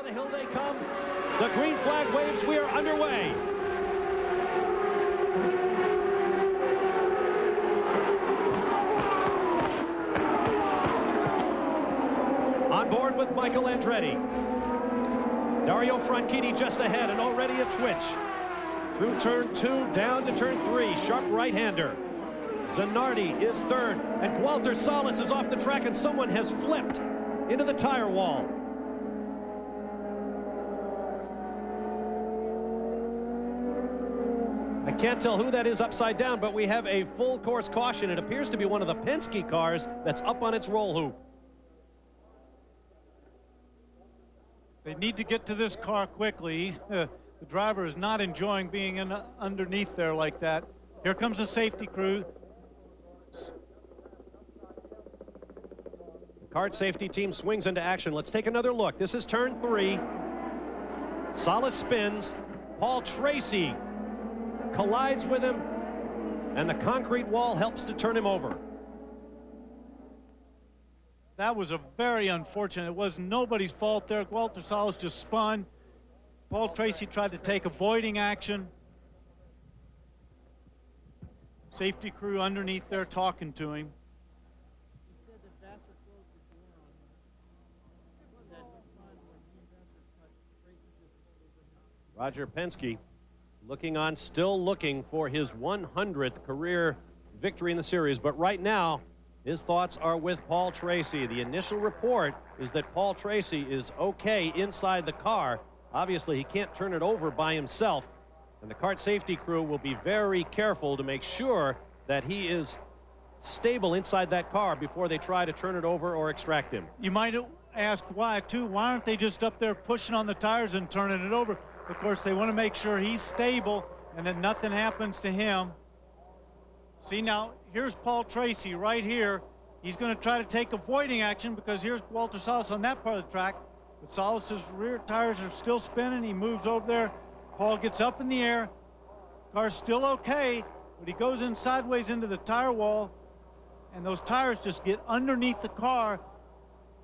the hill they come. The green flag waves. We are underway. On board with Michael Andretti. Dario Franchitti just ahead and already a twitch. Through turn 2, down to turn 3. Sharp right-hander. Zanardi is third, and Gualter Salles is off the track, and someone has flipped into the tire wall. I can't tell who that is upside down, but we have a full course caution. It appears to be one of the Penske cars that's up on its roll hoop. They need to get to this car quickly. The driver is not enjoying being underneath there like that. Here comes the safety crew. The kart safety team swings into action. Let's take another look. This is turn 3. Salles spins. Paul Tracy collides with him, and the concrete wall helps to turn him over. That was a very unfortunate. It was nobody's fault there. Gualter Salles just spun. Paul Tracy tried to take avoiding action. Safety crew underneath there talking to him. Roger Penske looking on, still looking for his 100th career victory in the series, but right now his thoughts are with Paul Tracy. The initial report is that Paul Tracy is okay inside the car. Obviously, he can't turn it over by himself, and the kart safety crew will be very careful to make sure that he is stable inside that car before they try to turn it over or extract him. You might ask why, too. Why aren't they just up there pushing on the tires and turning it over? Of course, they want to make sure he's stable and that nothing happens to him. See, now, here's Paul Tracy right here. He's going to try to take avoiding action because here's Gualter Salles on that part of the track. But Salles' rear tires are still spinning. He moves over there. Paul gets up in the air. Car's still okay, but he goes in sideways into the tire wall, and those tires just get underneath the car,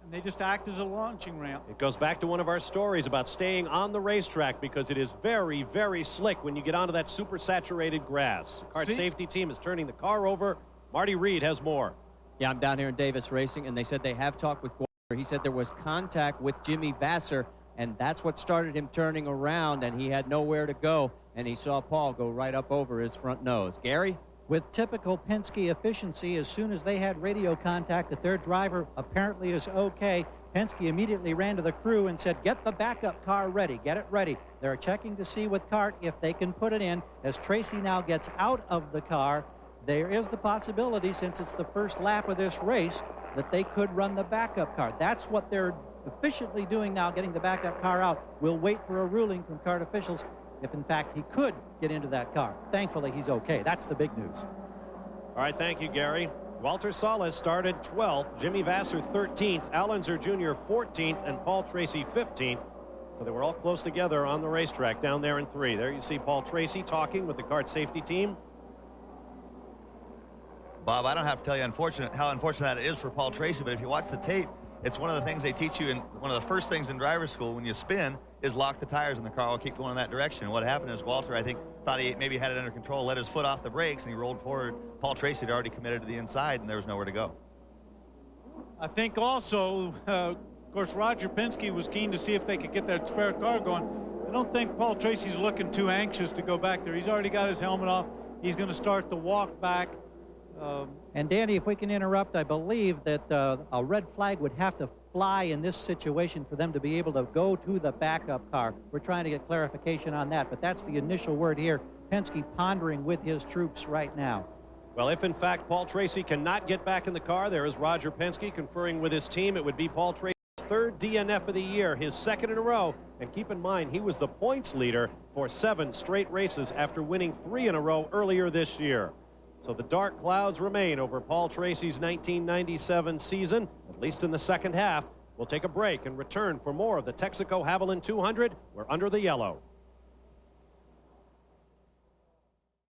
and they just act as a launching ramp. It goes back to one of our stories about staying on the racetrack because it is very, very slick when you get onto that super saturated grass. The kart safety team is turning the car over. Marty Reed has more. Yeah, I'm down here in Davis Racing, and they said they have talked with Gualter. He said there was contact with Jimmy Vasser, and that's what started him turning around, and he had nowhere to go, and he saw Paul go right up over his front nose. Gary? With typical Penske efficiency, as soon as they had radio contact that their driver apparently is okay, Penske immediately ran to the crew and said, get the backup car ready, get it ready. They're checking to see with CART if they can put it in. As Tracy now gets out of the car, there is the possibility, since it's the first lap of this race, that they could run the backup car. That's what they're efficiently doing now, getting the backup car out. We'll wait for a ruling from CART officials if in fact he could get into that car. Thankfully, he's okay. That's the big news. All right, thank you, Gary. Gualter Salles started 12th, Jimmy Vasser 13th, Allenzer Jr. 14th, and Paul Tracy 15th. So they were all close together on the racetrack down there in 3. There you see Paul Tracy talking with the kart safety team. Bob, I don't have to tell you how unfortunate that is for Paul Tracy, but if you watch the tape, it's one of the things they teach you, in one of the first things in driver's school when you spin is lock the tires and the car will keep going in that direction. And what happened is Gualter, I think, thought he maybe had it under control, let his foot off the brakes, and he rolled forward. Paul Tracy had already committed to the inside, and there was nowhere to go. I think also, of course, Roger Penske was keen to see if they could get that spare car going. I don't think Paul Tracy's looking too anxious to go back there. He's already got his helmet off. He's going to start the walk back. And Danny, if we can interrupt, I believe that a red flag would have to fly in this situation for them to be able to go to the backup car. We're trying to get clarification on that, but that's the initial word here. Penske pondering with his troops right now. Well, if in fact Paul Tracy cannot get back in the car, there is Roger Penske conferring with his team. It would be Paul Tracy's 3rd DNF of the year, his 2nd in a row. And keep in mind, he was the points leader for 7 straight races after winning 3 in a row earlier this year. So the dark clouds remain over Paul Tracy's 1997 season, at least in the second half. We'll take a break and return for more of the Texaco Havoline 200. We're under the yellow.